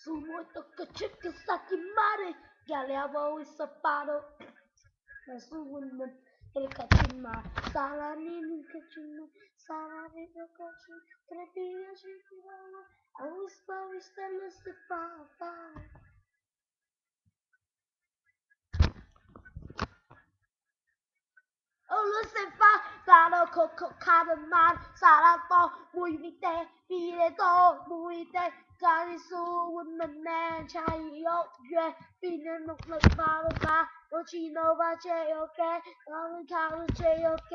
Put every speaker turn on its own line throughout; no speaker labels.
Su muito que saki mare, galera e sapato. Na sua ele catima, salani catima, salani catima, trepia chiquirama, a uspa estela se papa. Lucifer, Sara Coco Cadaman, Sara To, Mùi vị tê, vì lê tô, mùi tê, Gary Su, Woman Man, Chai Yo, Yue, vì nên một lực ba ba, Đô Chi Nô Ba Chê Ok, Nó Linh Khá Lô Chê Ok,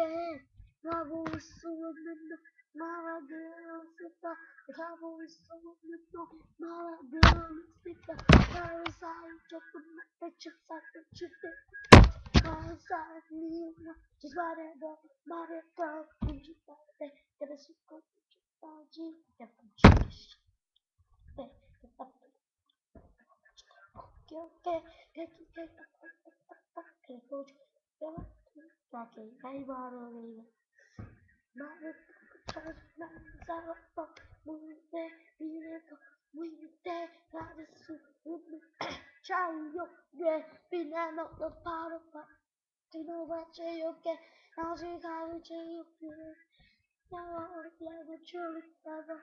Nó Bùi Su Woman, Mara Girl, Sita, Khá Bùi Su Woman, Mara Girl, Sita, Gary Sai, Chọc Tâm Mạch, Tê Chọc Sa, Tê Chọc Tê. Just whatever, whatever, when you got there, get a super, get the juice. Do you know what you get? Now you got to you now like a truly never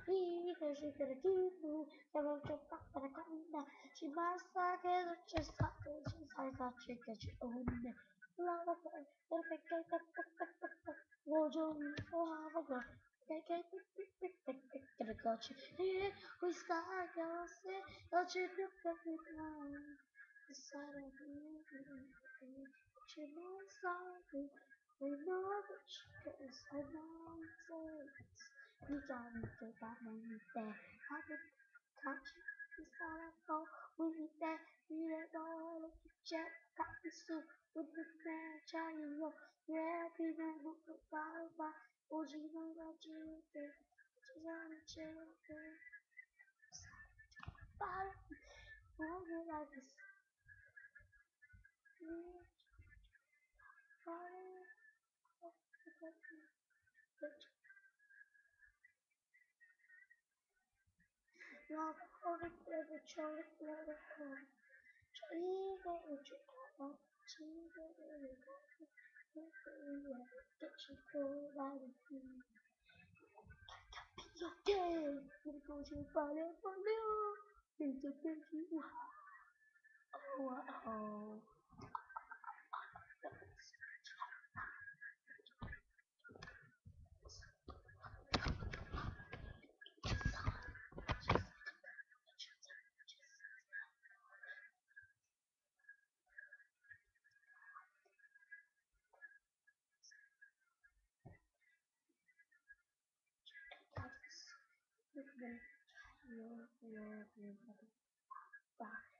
because she could have you never jump back but I can't now. She must like it just like it just like a chicken she own it. Love of her, but if I get up, would you have a girl? Get a gotcha. Here we start, girl, say, don't you look at me now? The side of you, she knows something. We know that she cares, I know it. You got me, get that money there. I would touch you, the side of all. We need that, we let all of the jet, got the soup with the man, Charlie, yo. Yeah, be there, look at bye. Oh, you know that you did. She's on a chill, bye. Oh, you like this. Love for it, never Charlie, never home. Charlie, never Chicago, Charlie, never get you cold out of me. Okay, I'm going to find it for you. It's a big you. Oh. Bye.